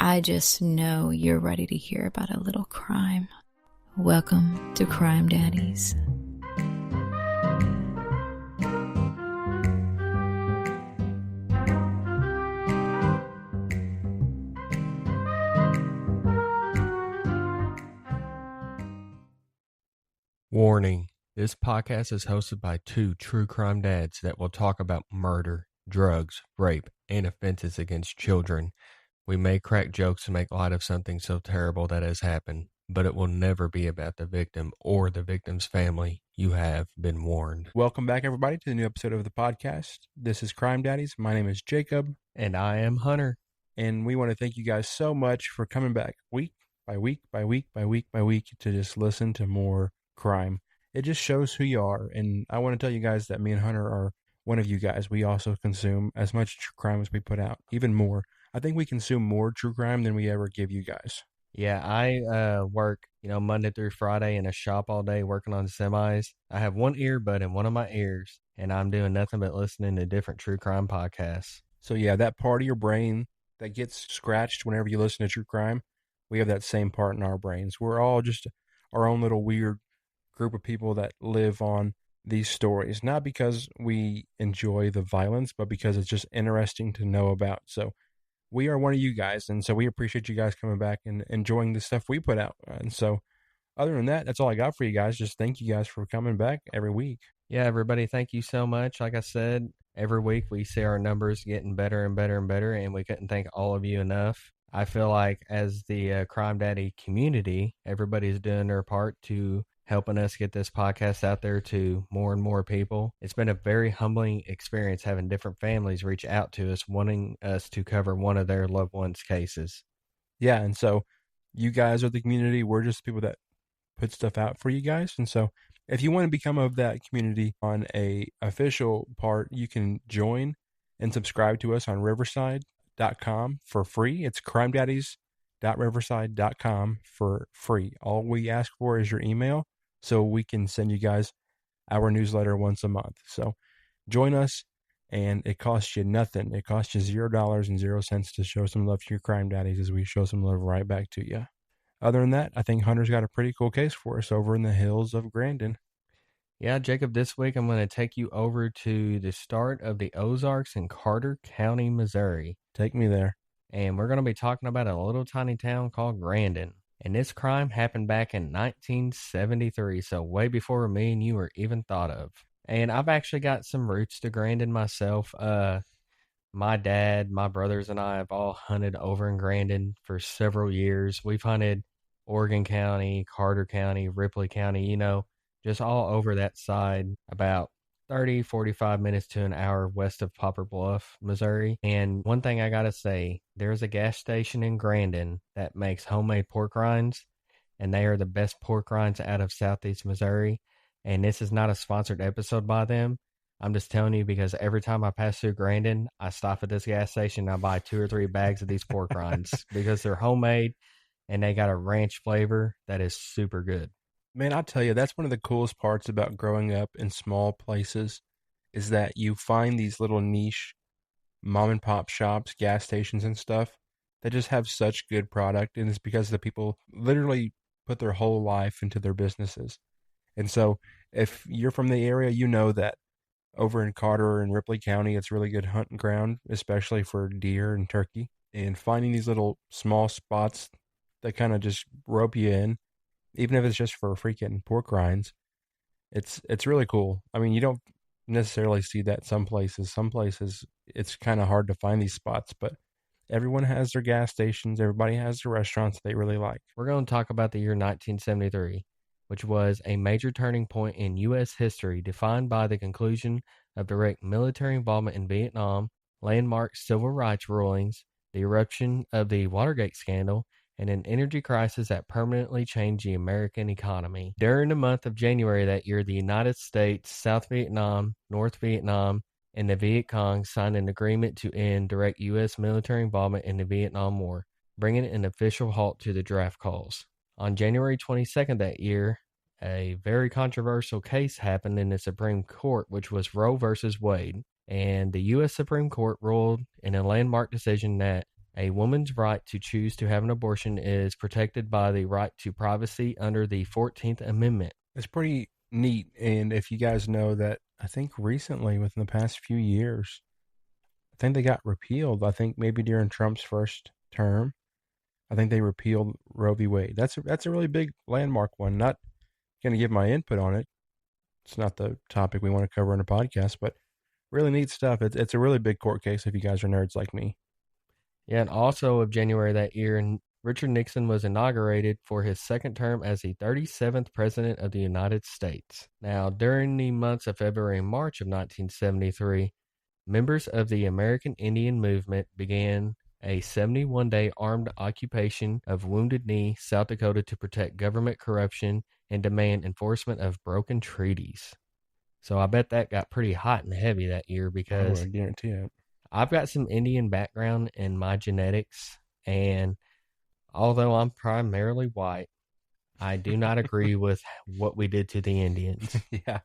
I just know you're ready to hear about a little crime. Welcome to Crime Daddies. Warning, this podcast is hosted by two true crime dads that will talk about murder, drugs, rape, and offenses against children. We may crack jokes and make light of something so terrible that has happened, but it will never be about the victim or the victim's family. You have been warned. Welcome back, everybody, to the new episode of the podcast. This is Crime Daddies. My name is Jacob. And I am Hunter. And we want to thank you guys so much for coming back week by week by week by week by week to just listen to more crime. It just shows who you are. And I want to tell you guys that me and Hunter are one of you guys. We also consume as much true crime as we put out, even more. I think we consume more true crime than we ever give you guys. Yeah, I work, Monday through Friday in a shop all day working on semis. I have one earbud in one of my ears, and I'm doing nothing but listening to different true crime podcasts. So yeah, that part of your brain that gets scratched whenever you listen to true crime, we have that same part in our brains. We're all just our own little weird group of people that live on these stories, not because we enjoy the violence, but because it's just interesting to know about. So we are one of you guys, and so we appreciate you guys coming back and enjoying the stuff we put out. And so other than that, that's all I got for you guys. Just thank you guys for coming back every week. Yeah, everybody, thank you so much. Like I said, every week we see our numbers getting better and better and better, and we couldn't thank all of you enough. I feel like as the Crime Daddy community, everybody's doing their part to helping us get this podcast out there to more and more people. It's been a very humbling experience having different families reach out to us, wanting us to cover one of their loved ones' cases. Yeah, and so you guys are the community. We're just people that put stuff out for you guys. And so if you want to become of that community on a official part, you can join and subscribe to us on riverside.com for free. It's crimedaddies.riverside.com for free. All we ask for is your email so we can send you guys our newsletter once a month. So join us, and it costs you nothing. It costs you $0.00 to show some love to your crime daddies as we show some love right back to you. Other than that, I think Hunter's got a pretty cool case for us over in the hills of Grandin. Yeah, Jacob, this week I'm going to take you over to the start of the Ozarks in Carter County, Missouri. Take me there. And we're going to be talking about a little tiny town called Grandin. And this crime happened back in 1973, so way before me and you were even thought of. And I've actually got some roots to Grandin myself. My dad, my brothers, and I have all hunted over in Grandin for several years. We've hunted Oregon County, Carter County, Ripley County, just all over that side, about 30, 45 minutes to an hour west of Poplar Bluff, Missouri. And one thing I got to say, there's a gas station in Grandin that makes homemade pork rinds, and they are the best pork rinds out of Southeast Missouri. And this is not a sponsored episode by them. I'm just telling you because every time I pass through Grandin, I stop at this gas station and I buy 2 or 3 bags of these pork rinds because they're homemade and they got a ranch flavor that is super good. Man, I'll tell you, that's one of the coolest parts about growing up in small places is that you find these little niche mom and pop shops, gas stations and stuff that just have such good product. And it's because the people literally put their whole life into their businesses. And so if you're from the area, you know that over in Carter and Ripley County, it's really good hunting ground, especially for deer and turkey. And finding these little small spots that kind of just rope you in, even if it's just for freaking pork rinds, it's really cool. I mean, you don't necessarily see that some places. Some places, it's kind of hard to find these spots, but everyone has their gas stations. Everybody has their restaurants they really like. We're going to talk about the year 1973, which was a major turning point in U.S. history defined by the conclusion of direct military involvement in Vietnam, landmark civil rights rulings, the eruption of the Watergate scandal, and an energy crisis that permanently changed the American economy. During the month of January that year, the United States, South Vietnam, North Vietnam, and the Viet Cong signed an agreement to end direct U.S. military involvement in the Vietnam War, bringing an official halt to the draft calls. On January 22nd that year, a very controversial case happened in the Supreme Court, which was Roe versus Wade. And the U.S. Supreme Court ruled in a landmark decision that A woman's right to choose to have an abortion is protected by the right to privacy under the 14th Amendment. It's pretty neat. And if you guys know that, I think recently, within the past few years, I think they got repealed. I think maybe during Trump's first term, I think they repealed Roe v. Wade. That's a really big landmark one. Not going to give my input on it. It's not the topic we want to cover in a podcast, but really neat stuff. It's a really big court case if you guys are nerds like me. Yeah, and also of January that year, Richard Nixon was inaugurated for his second term as the 37th President of the United States. Now, during the months of February and March of 1973, members of the American Indian Movement began a 71-day armed occupation of Wounded Knee, South Dakota to protect government corruption and demand enforcement of broken treaties. So I bet that got pretty hot and heavy that year because I guarantee it. I've got some Indian background in my genetics, and although I'm primarily white, I do not agree with what we did to the Indians. Yeah.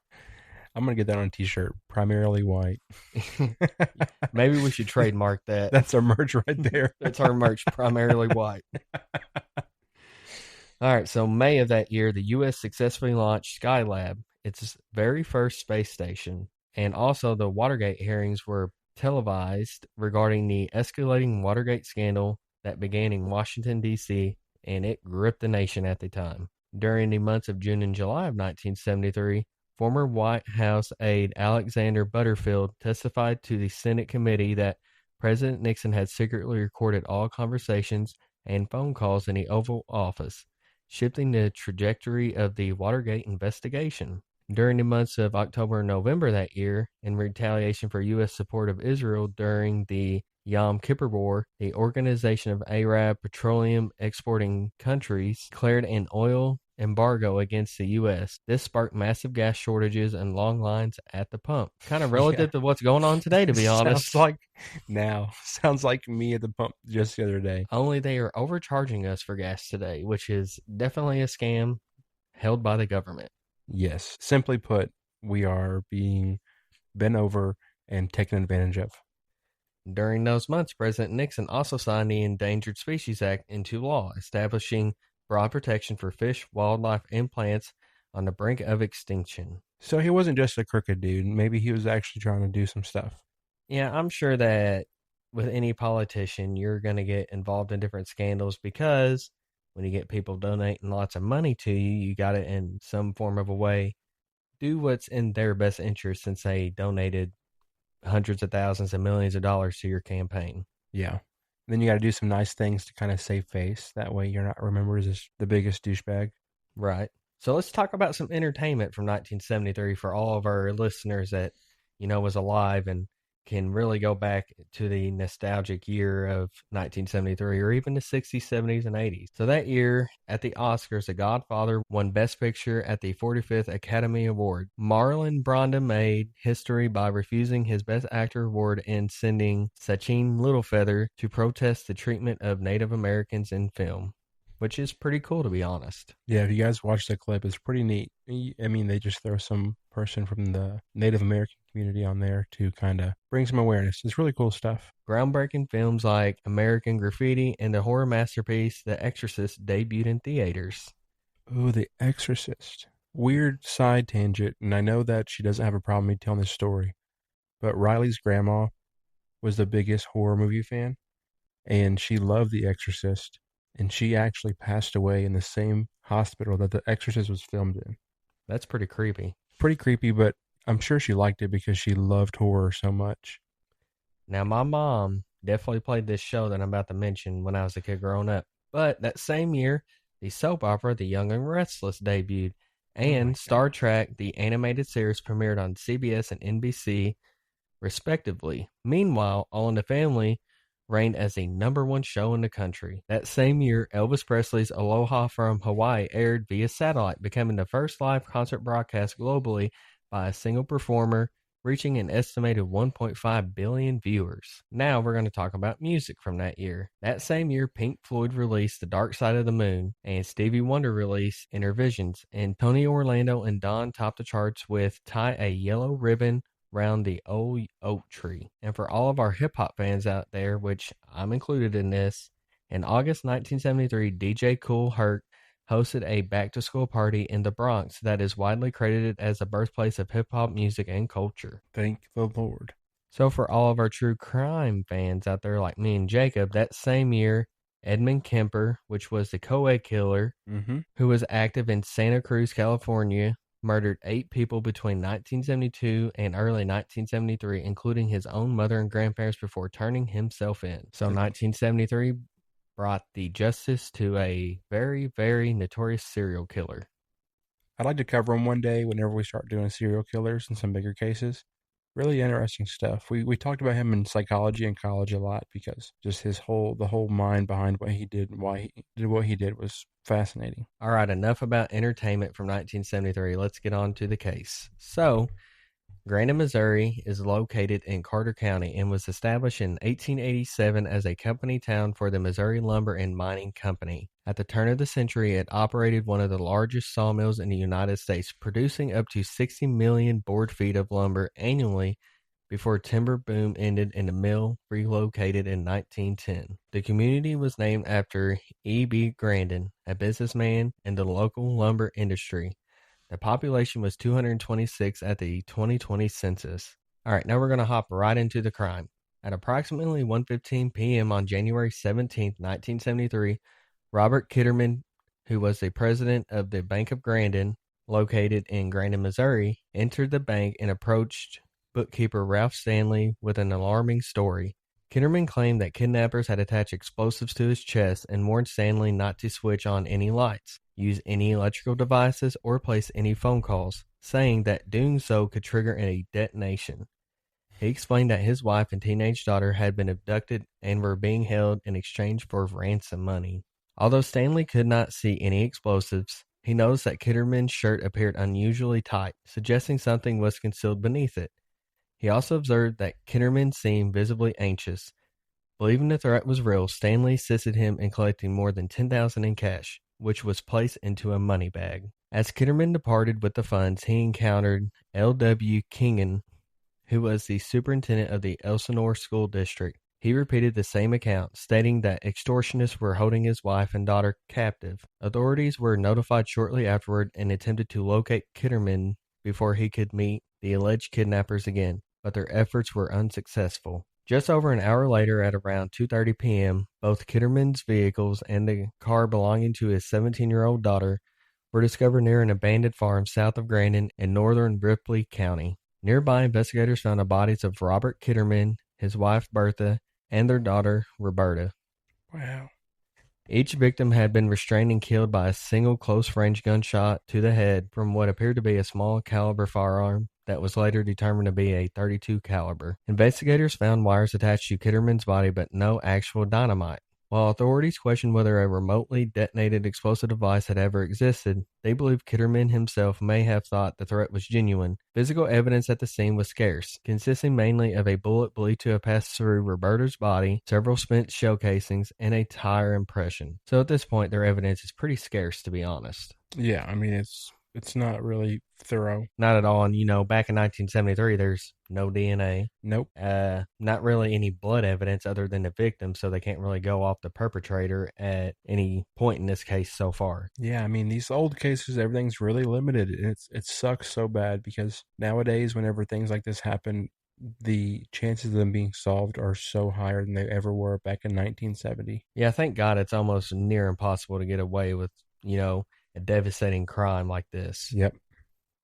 I'm going to get that on a t-shirt. Primarily white. Maybe we should trademark that. That's our merch right there. That's our merch, primarily white. All right, so May of that year, the U.S. successfully launched Skylab, its very first space station, and also the Watergate hearings were televised regarding the escalating Watergate scandal that began in Washington, D.C., and it gripped the nation at the time. During the months of June and July of 1973, former White House aide Alexander Butterfield testified to the Senate committee that President Nixon had secretly recorded all conversations and phone calls in the Oval Office, shifting the trajectory of the Watergate investigation. During the months of October and November that year, in retaliation for U.S. support of Israel during the Yom Kippur War, the Organization of Arab Petroleum Exporting Countries declared an oil embargo against the U.S. This sparked massive gas shortages and long lines at the pump. Kind of relative to what's going on today, to be honest. Sounds like me at the pump just the other day. Only they are overcharging us for gas today, which is definitely a scam held by the government. Yes. Simply put, we are being bent over and taken advantage of. During those months, President Nixon also signed the Endangered Species Act into law, establishing broad protection for fish, wildlife, and plants on the brink of extinction. So he wasn't just a crooked dude. Maybe he was actually trying to do some stuff. Yeah, I'm sure that with any politician, you're going to get involved in different scandals because when you get people donating lots of money to you, you got to, in some form of a way, do what's in their best interest since they donated hundreds of thousands and millions of dollars to your campaign. Yeah. Then you got to do some nice things to kind of save face. That way you're not remembered as the biggest douchebag. Right. So let's talk about some entertainment from 1973 for all of our listeners that, was alive and can really go back to the nostalgic year of 1973 or even the 60s, 70s, and 80s. So that year at the Oscars, The Godfather won Best Picture at the 45th Academy Award. Marlon Brando made history by refusing his Best Actor award and sending Sachin Littlefeather to protest the treatment of Native Americans in film, which is pretty cool, to be honest. Yeah, if you guys watch the clip, it's pretty neat. I mean, they just throw some person from the Native American community on there to kind of bring some awareness. It's really cool stuff. Groundbreaking films like American Graffiti and the horror masterpiece The Exorcist debuted in theaters. Ooh, The Exorcist. Weird side tangent, and I know that she doesn't have a problem me telling this story, but Riley's grandma was the biggest horror movie fan, and she loved The Exorcist. And she actually passed away in the same hospital that The Exorcist was filmed in. That's pretty creepy. Pretty creepy, but I'm sure she liked it because she loved horror so much. Now, my mom definitely played this show that I'm about to mention when I was a kid growing up. But that same year, the soap opera The Young and Restless debuted, and Star Trek, the animated series, premiered on CBS and NBC, respectively. Meanwhile, All in the Family reigned as the #1 show in the country. That same year, Elvis Presley's Aloha from Hawaii aired via satellite, becoming the first live concert broadcast globally by a single performer, reaching an estimated 1.5 billion viewers. Now we're going to talk about music from that year. That same year, Pink Floyd released The Dark Side of the Moon, and Stevie Wonder released Inner Visions, and Tony Orlando and Dawn topped the charts with Tie a Yellow Ribbon around the old oak tree. And for all of our hip hop fans out there, which I'm included in this, in August 1973, DJ Kool Herc hosted a back to school party in the Bronx that is widely credited as the birthplace of hip hop music and culture. Thank the Lord. So, for all of our true crime fans out there like me and Jacob, that same year, Edmund Kemper, which was the co-ed killer who was active in Santa Cruz, California, murdered 8 people between 1972 and early 1973, including his own mother and grandparents before turning himself in. So 1973 brought the justice to a very, very notorious serial killer. I'd like to cover him one day whenever we start doing serial killers and some bigger cases. Really interesting stuff. We talked about him in psychology in college a lot because just the whole mind behind what he did and why he did what he did was fascinating. All right, enough about entertainment from 1973. Let's get on to the case. So, Grandin, Missouri is located in Carter County and was established in 1887 as a company town for the Missouri Lumber and Mining Company. At the turn of the century, it operated one of the largest sawmills in the United States, producing up to 60 million board feet of lumber annually before timber boom ended and the mill relocated in 1910. The community was named after E.B. Grandin, a businessman in the local lumber industry. The population was 226 at the 2020 census. All right, now we're going to hop right into the crime. At approximately 1:15 p.m. on January 17, 1973, Robert Kitterman, who was the president of the Bank of Grandin, located in Grandin, Missouri, entered the bank and approached bookkeeper Ralph Stanley with an alarming story. Kitterman claimed that kidnappers had attached explosives to his chest and warned Stanley not to switch on any lights, use any electrical devices, or place any phone calls, saying that doing so could trigger a detonation. He explained that his wife and teenage daughter had been abducted and were being held in exchange for ransom money. Although Stanley could not see any explosives, he noticed that Kitterman's shirt appeared unusually tight, suggesting something was concealed beneath it. He also observed that Kitterman seemed visibly anxious. Believing the threat was real, Stanley assisted him in collecting more than $10,000 in cash, which was placed into a money bag. As Kitterman departed with the funds, he encountered L.W. Kingen, who was the superintendent of the Elsinore School District. He repeated the same account, stating that extortionists were holding his wife and daughter captive. Authorities were notified shortly afterward and attempted to locate Kitterman before he could meet the alleged kidnappers again, but their efforts were unsuccessful. Just over an hour later, at around 2:30 p.m., both Kitterman's vehicles and the car belonging to his 17-year-old daughter were discovered near an abandoned farm south of Grandin in northern Ripley County. Nearby, investigators found the bodies of Robert Kitterman, his wife Bertha, and their daughter Roberta. Wow. Each victim had been restrained and killed by a single close-range gunshot to the head from what appeared to be a small caliber firearm that was later determined to be a .32 caliber. Investigators found wires attached to Kitterman's body, but no actual dynamite. While authorities questioned whether a remotely detonated explosive device had ever existed, they believe Kitterman himself may have thought the threat was genuine. Physical evidence at the scene was scarce, consisting mainly of a bullet believed to have passed through Roberta's body, several spent shell casings, and a tire impression. So at this point, their evidence is pretty scarce, to be honest. Yeah, I mean, it's not really thorough. Not at all. And, back in 1973, there's no DNA. Nope. Not really any blood evidence other than the victim, so they can't really go off the perpetrator at any point in this case so far. Yeah, I mean, these old cases, everything's really limited. It sucks so bad because nowadays, whenever things like this happen, the chances of them being solved are so higher than they ever were back in 1970. Yeah, thank God it's almost near impossible to get away with, a devastating crime like this. Yep.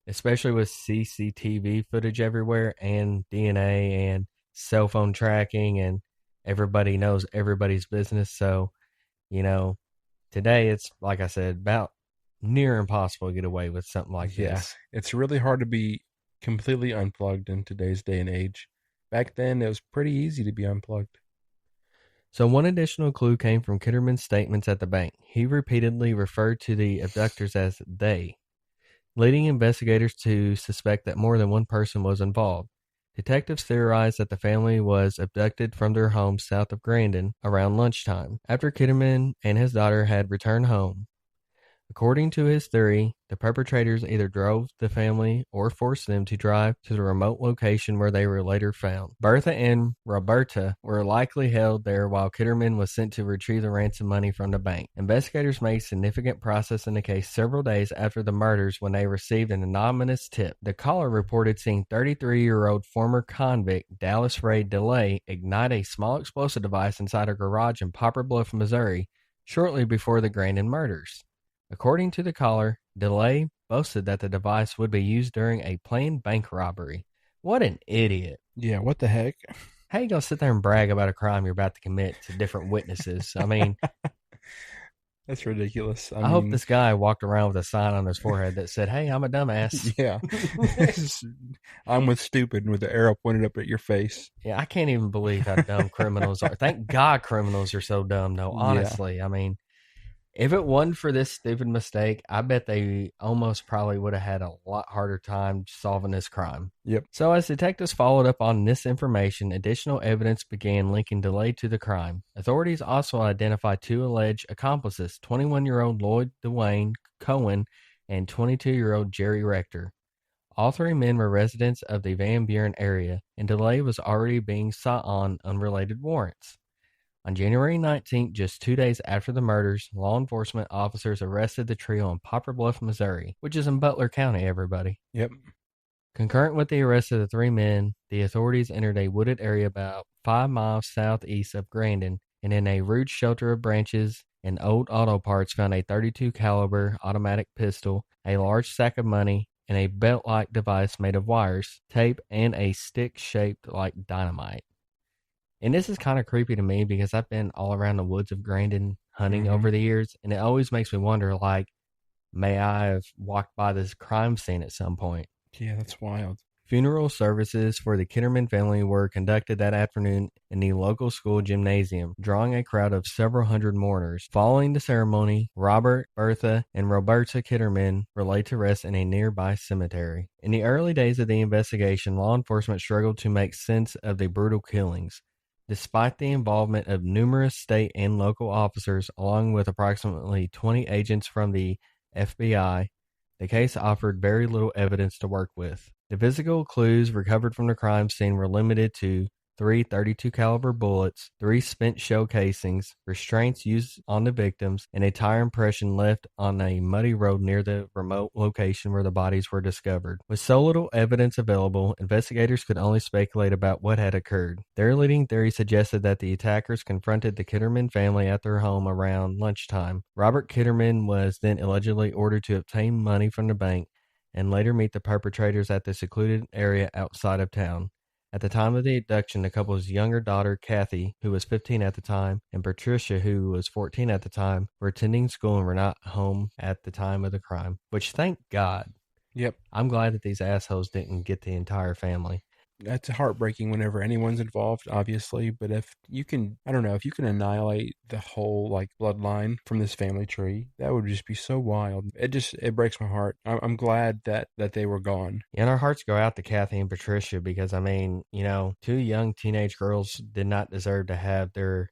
Especially with CCTV footage everywhere and DNA and cell phone tracking, and everybody knows everybody's business. So, today it's, like I said, about near impossible to get away with something like this. It's really hard to be completely unplugged in today's day and age. Back then, it was pretty easy to be unplugged. So one additional clue came from Kitterman's statements at the bank. He repeatedly referred to the abductors as they, leading investigators to suspect that more than one person was involved. Detectives theorized that the family was abducted from their home south of Grandin around lunchtime, after Kitterman and his daughter had returned home. According to his theory, the perpetrators either drove the family or forced them to drive to the remote location where they were later found. Bertha and Roberta were likely held there while Kitterman was sent to retrieve the ransom money from the bank. Investigators made significant progress in the case several days after the murders when they received an anonymous tip. The caller reported seeing 33-year-old former convict Dallas Ray DeLay ignite a small explosive device inside a garage in Poplar Bluff, Missouri, shortly before the Grandin murders. According to the caller, DeLay boasted that the device would be used during a planned bank robbery. What an idiot. Yeah, what the heck? How you going to sit there and brag about a crime you're about to commit to different witnesses? I mean, That's ridiculous. I hope this guy walked around with a sign on his forehead that said, "Hey, I'm a dumbass." Yeah. I'm with stupid with the arrow pointed up at your face. Yeah, I can't even believe how dumb criminals are. Thank God criminals are so dumb, though. Honestly, I mean, if it wasn't for this stupid mistake, I bet they almost probably would have had a lot harder time solving this crime. Yep. So as detectives followed up on this information, additional evidence began linking DeLay to the crime. Authorities also identified two alleged accomplices, 21-year-old Lloyd Dwayne Cohen and 22-year-old Jerry Rector. All three men were residents of the Van Buren area, and DeLay was already being sought on unrelated warrants. On January 19th, just 2 days after the murders, law enforcement officers arrested the trio in Poplar Bluff, Missouri, which is in Butler County, everybody. Yep. Concurrent with the arrest of the three men, the authorities entered a wooded area about 5 miles southeast of Grandin, and in a rude shelter of branches and old auto parts found a .32 caliber automatic pistol, a large sack of money, and a belt-like device made of wires, tape, and a stick shaped like dynamite. And this is kind of creepy to me because I've been all around the woods of Grandin hunting over the years, and it always makes me wonder, like, may I have walked by this crime scene at some point? Yeah, that's wild. Funeral services for the Kitterman family were conducted that afternoon in the local school gymnasium, drawing a crowd of several hundred mourners. Following the ceremony, Robert, Bertha, and Roberta Kitterman were laid to rest in a nearby cemetery. In the early days of the investigation, law enforcement struggled to make sense of the brutal killings. Despite the involvement of numerous state and local officers, along with approximately 20 agents from the FBI, the case offered very little evidence to work with. The physical clues recovered from the crime scene were limited to 3 .32 caliber bullets, 3 spent shell casings, restraints used on the victims, and a tire impression left on a muddy road near the remote location where the bodies were discovered. With so little evidence available, investigators could only speculate about what had occurred. Their leading theory suggested that the attackers confronted the Kitterman family at their home around lunchtime. Robert Kitterman was then allegedly ordered to obtain money from the bank and later meet the perpetrators at the secluded area outside of town. At the time of the abduction, the couple's younger daughter, Kathy, who was 15 at the time, and Patricia, who was 14 at the time, were attending school and were not home at the time of the crime, which, thank God. Yep. I'm glad that these assholes didn't get the entire family. That's heartbreaking whenever anyone's involved, obviously. But if you can, I don't know, if you can annihilate the whole like bloodline from this family tree, that would just be so wild. It breaks my heart. I'm glad that they were gone. And our hearts go out to Kathy and Patricia because, I mean, you know, 2 young teenage girls did not deserve to have their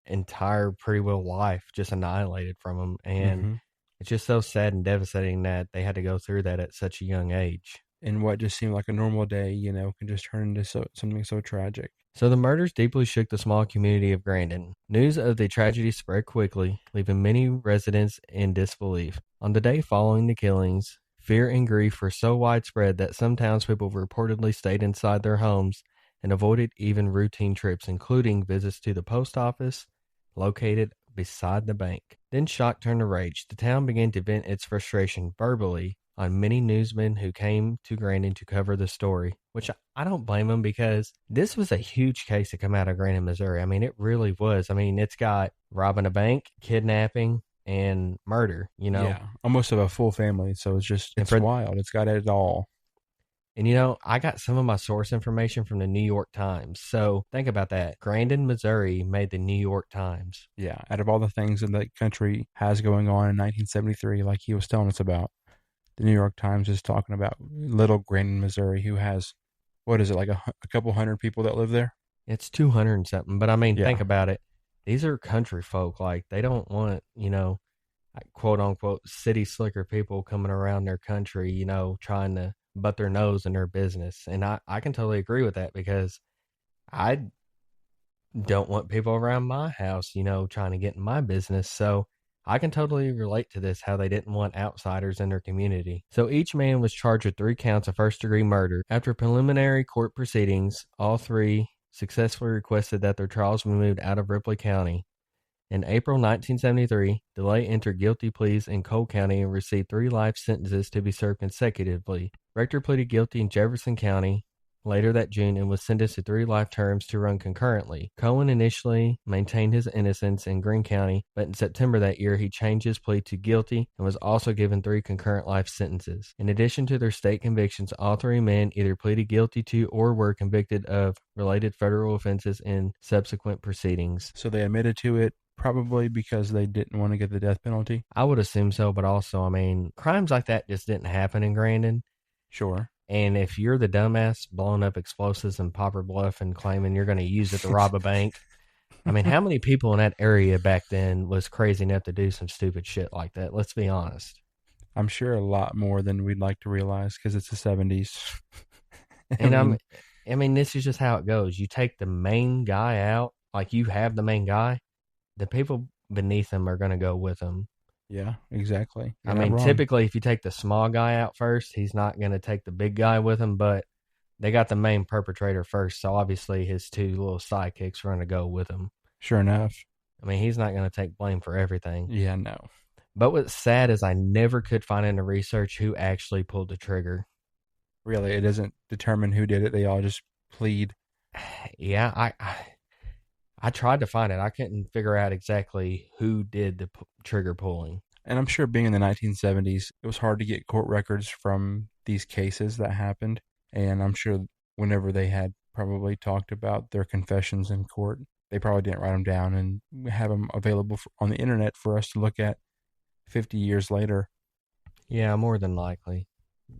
entire pretty well life just annihilated from them. And it's just so sad and devastating that they had to go through that at such a young age. And what just seemed like a normal day, you know, can just turn into something so tragic. So the murders deeply shook the small community of Grandin. News of the tragedy spread quickly, leaving many residents in disbelief. On the day following the killings, fear and grief were so widespread that some townspeople reportedly stayed inside their homes and avoided even routine trips, including visits to the post office located beside the bank. Then shock turned to rage. The town began to vent its frustration verbally on many newsmen who came to Grandin to cover the story, which I don't blame them because this was a huge case to come out of Grandin, Missouri. I mean, it really was. I mean, it's got robbing a bank, kidnapping, and murder, you know. Yeah, almost of a full family. So it's wild. It's got it all. And, you know, I got some of my source information from the New York Times. So think about that. Grandin, Missouri made the New York Times. Yeah, out of all the things that the country has going on in 1973, like he was telling us about, the New York Times is talking about little Grandin, Missouri, who has, what is it, like a couple hundred people that live there? It's 200 and something. But I mean, think about it. These are country folk. Like, they don't want, you know, quote unquote city slicker people coming around their country, trying to butt their nose in their business. And I can totally agree with that because I don't want people around my house, trying to get in my business. So I can totally relate to this, how they didn't want outsiders in their community. So each man was charged with 3 counts of first degree murder. After preliminary court proceedings, all 3 successfully requested that their trials be moved out of Ripley County. In April 1973, DeLay entered guilty pleas in Cole County and received 3 life sentences to be served consecutively. Rector pleaded guilty in Jefferson County later that June and was sentenced to 3 life terms to run concurrently. Cohen initially maintained his innocence in Greene County, but in September that year he changed his plea to guilty and was also given 3 concurrent life sentences. In addition to their state convictions, all 3 men either pleaded guilty to or were convicted of related federal offenses in subsequent proceedings. So they admitted to it probably because they didn't want to get the death penalty? I would assume so, but also, crimes like that just didn't happen in Grandin. Sure. And if you're the dumbass blowing up explosives in Popper Bluff and claiming you're going to use it to rob a bank, how many people in that area back then was crazy enough to do some stupid shit like that? Let's be honest. I'm sure a lot more than we'd like to realize because it's the 70s. And this is just how it goes. You take the main guy out, like you have the main guy, the people beneath him are going to go with him. Yeah, exactly. Typically, if you take the small guy out first, he's not going to take the big guy with him, but they got the main perpetrator first, so obviously his 2 little sidekicks are going to go with him. Sure enough. He's not going to take blame for everything. Yeah, no. But what's sad is I never could find in the research who actually pulled the trigger. Really, it doesn't determine who did it. They all just plead. Yeah, I tried to find it. I couldn't figure out exactly who did the trigger pulling. And I'm sure being in the 1970s, it was hard to get court records from these cases that happened. And I'm sure whenever they had probably talked about their confessions in court, they probably didn't write them down and have them available on the internet for us to look at 50 years later. Yeah, more than likely.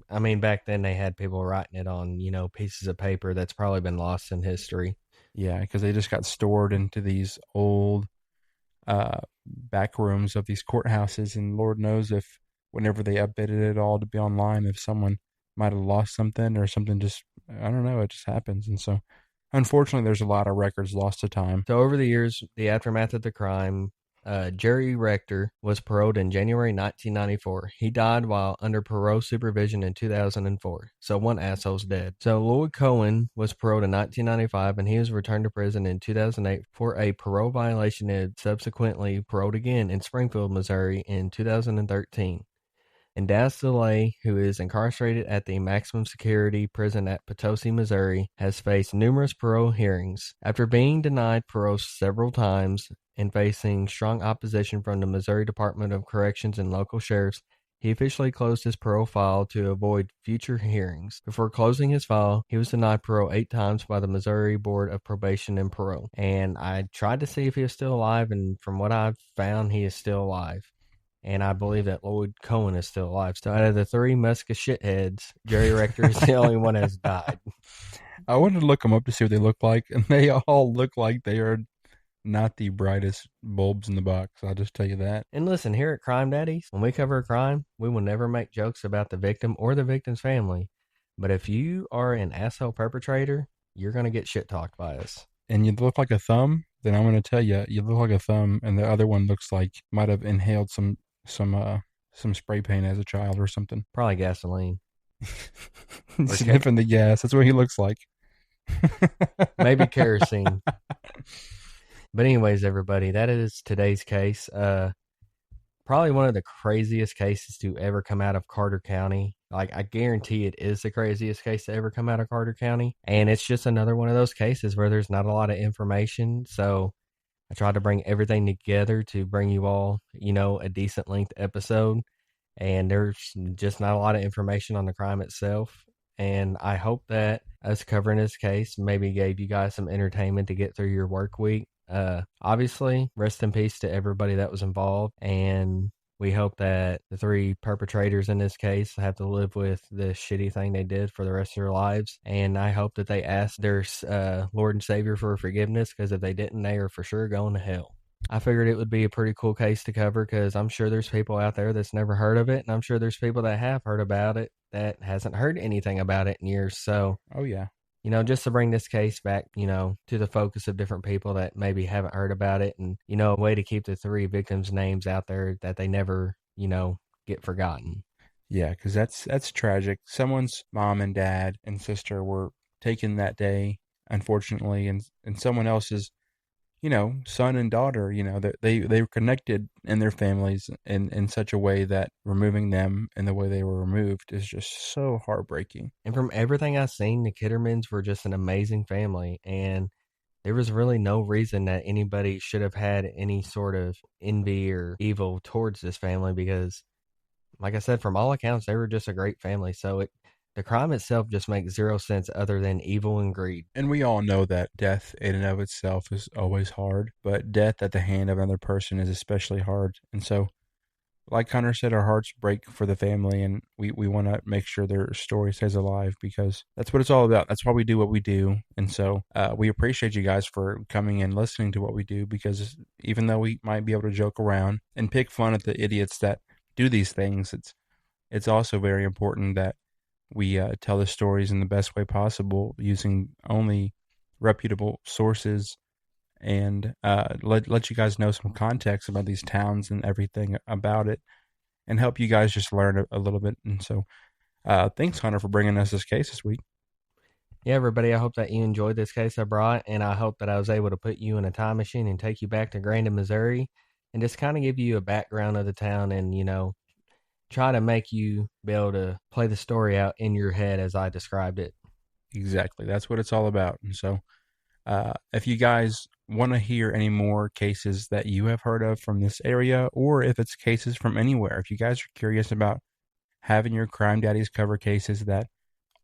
Back then they had people writing it on, pieces of paper that's probably been lost in history. Yeah, because they just got stored into these old back rooms of these courthouses, and Lord knows if whenever they updated it all to be online, if someone might have lost something or something just, I don't know, it just happens. And so, unfortunately, there's a lot of records lost to time. So over the years, the aftermath of the crime, Jerry Rector was paroled in January 1994. He died while under parole supervision in 2004. So one asshole's dead. So Lloyd Cohen was paroled in 1995 and he was returned to prison in 2008 for a parole violation and subsequently paroled again in Springfield, Missouri in 2013. And Daz DeLay, who is incarcerated at the maximum security prison at Potosi, Missouri, has faced numerous parole hearings. After being denied parole several times and facing strong opposition from the Missouri Department of Corrections and local sheriffs, he officially closed his parole file to avoid future hearings. Before closing his file, he was denied parole 8 times by the Missouri Board of Probation and Parole. And I tried to see if he was still alive, and from what I've found, he is still alive. And I believe that Lloyd Cohen is still alive. So out of the 3 Muska shitheads, Jerry Rector is the only one that has died. I wanted to look them up to see what they look like, and they all look like they are not the brightest bulbs in the box. I'll just tell you that. And listen, here at Crime Daddies, when we cover a crime, we will never make jokes about the victim or the victim's family. But if you are an asshole perpetrator, you're going to get shit talked by us. And you look like a thumb, then I'm going to tell you, you look like a thumb, and the other one looks like might have inhaled some spray paint as a child or something. Probably gasoline. Sniffing the gas. That's what he looks like. Maybe kerosene. But anyways, everybody, that is today's case. Probably one of the craziest cases to ever come out of Carter County. Like, I guarantee it is the craziest case to ever come out of Carter County. And it's just another one of those cases where there's not a lot of information. So I tried to bring everything together to bring you all, a decent length episode. And there's just not a lot of information on the crime itself. And I hope that us covering this case maybe gave you guys some entertainment to get through your work week. Obviously, rest in peace to everybody that was involved. And we hope that the 3 perpetrators in this case have to live with the shitty thing they did for the rest of their lives. And I hope that they ask their Lord and Savior for forgiveness, because if they didn't, they are for sure going to hell. I figured it would be a pretty cool case to cover because I'm sure there's people out there that's never heard of it, and I'm sure there's people that have heard about it that hasn't heard anything about it in years. So, Oh, yeah. just to bring this case back, to the focus of different people that maybe haven't heard about it, and a way to keep the three victims' names out there that they never, get forgotten. Yeah, because that's tragic. Someone's mom and dad and sister were taken that day, unfortunately, and someone else's, son and daughter, that they were connected in their families in such a way that removing them and the way they were removed is just so heartbreaking. And from everything I've seen, the Kittermans were just an amazing family, and there was really no reason that anybody should have had any sort of envy or evil towards this family because, like I said, from all accounts, they were just a great family. So the crime itself just makes zero sense other than evil and greed. And we all know that death in and of itself is always hard, but death at the hand of another person is especially hard. And so, like Connor said, our hearts break for the family, and we want to make sure their story stays alive because that's what it's all about. That's why we do what we do. And so we appreciate you guys for coming and listening to what we do because even though we might be able to joke around and pick fun at the idiots that do these things, it's also very important that we tell the stories in the best way possible using only reputable sources and let you guys know some context about these towns and everything about it and help you guys just learn a little bit. And so thanks, Hunter, for bringing us this case this week. Yeah, everybody, I hope that you enjoyed this case I brought, and I hope that I was able to put you in a time machine and take you back to Grandin, Missouri, and just kind of give you a background of the town and, try to make you be able to play the story out in your head as I described it. Exactly. That's what it's all about. And so if you guys want to hear any more cases that you have heard of from this area, or if it's cases from anywhere, if you guys are curious about having your Crime Daddies cover cases that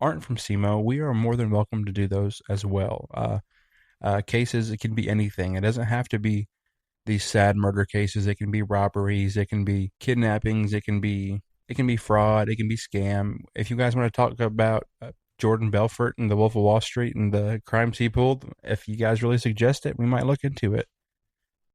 aren't from SEMO, we are more than welcome to do those as well. Cases, it can be anything. It doesn't have to be these sad murder cases. It can be robberies. It can be kidnappings. It can be fraud. It can be scam. If you guys want to talk about Jordan Belfort and the Wolf of Wall Street and the crimes he pulled, if you guys really suggest it, we might look into it.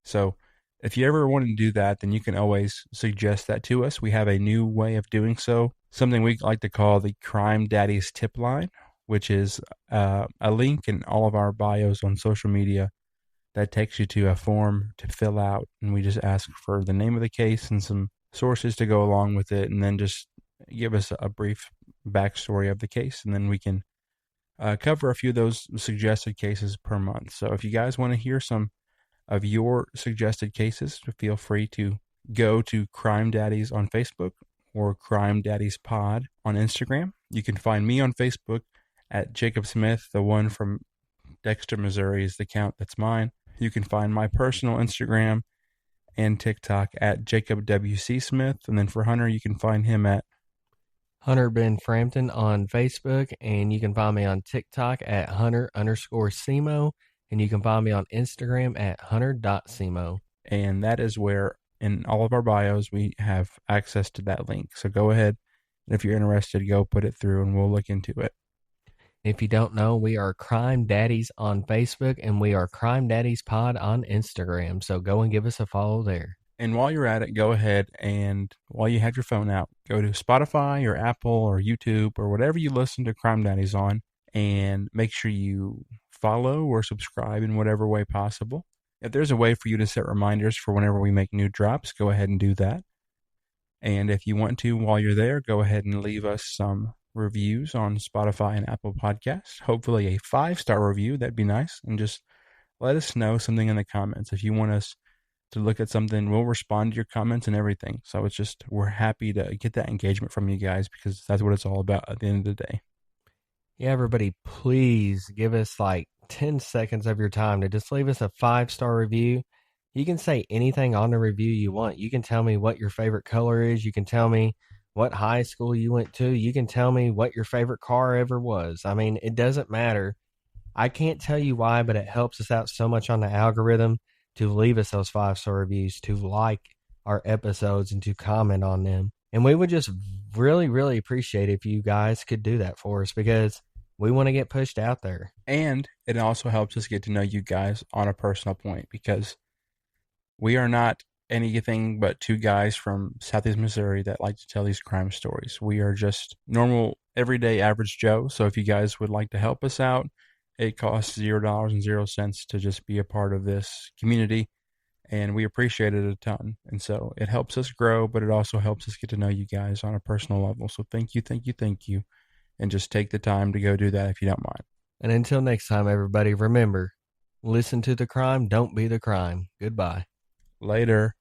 So if you ever want to do that, then you can always suggest that to us. We have a new way of doing so, something we like to call the Crime Daddies tip line, which is a link in all of our bios on social media that takes you to a form to fill out. And we just ask for the name of the case and some sources to go along with it, and then just give us a brief backstory of the case, and then we can cover a few of those suggested cases per month. So if you guys want to hear some of your suggested cases, feel free to go to Crime Daddies on Facebook or Crime Daddies Pod on Instagram. You can find me on Facebook at Jacob Smith. The one from Dexter, Missouri is the account that's mine. You can find my personal Instagram and TikTok at Jacob W.C. Smith. And then for Hunter, you can find him at Hunter Ben Frampton on Facebook, and you can find me on TikTok at Hunter_Semo, and you can find me on Instagram at Hunter.Semo. And that is where in all of our bios we have access to that link. So go ahead, and if you're interested, go put it through and we'll look into it. If you don't know, we are Crime Daddies on Facebook, and we are Crime Daddies Pod on Instagram. So go and give us a follow there. And while you're at it, go ahead and while you have your phone out, go to Spotify or Apple or YouTube or whatever you listen to Crime Daddies on, and make sure you follow or subscribe in whatever way possible. If there's a way for you to set reminders for whenever we make new drops, go ahead and do that. And if you want to, while you're there, go ahead and leave us some reviews on Spotify and Apple Podcasts. Hopefully a 5-star review. That'd be nice. And just let us know something in the comments. If you want us to look at something, we'll respond to your comments and everything. So it's just, we're happy to get that engagement from you guys because that's what it's all about at the end of the day. Yeah, everybody, please give us like 10 seconds of your time to just leave us a 5-star review. You can say anything on the review you want. You can tell me what your favorite color is. You can tell me what high school you went to. You can tell me what your favorite car ever was. I mean, it doesn't matter. I can't tell you why, but it helps us out so much on the algorithm to leave us those 5-star reviews, to like our episodes, and to comment on them. And we would just really, really appreciate if you guys could do that for us because we want to get pushed out there. And it also helps us get to know you guys on a personal point because We are not anything but two guys from Southeast Missouri that like to tell these crime stories. We are just normal, everyday, average Joe. So if you guys would like to help us out, it costs $0 to just be a part of this community, and we appreciate it a ton. And so it helps us grow, but it also helps us get to know you guys on a personal level. So thank you, thank you, thank you. And just take the time to go do that if you don't mind. And until next time, everybody, remember, listen to the crime, don't be the crime. Goodbye. Later.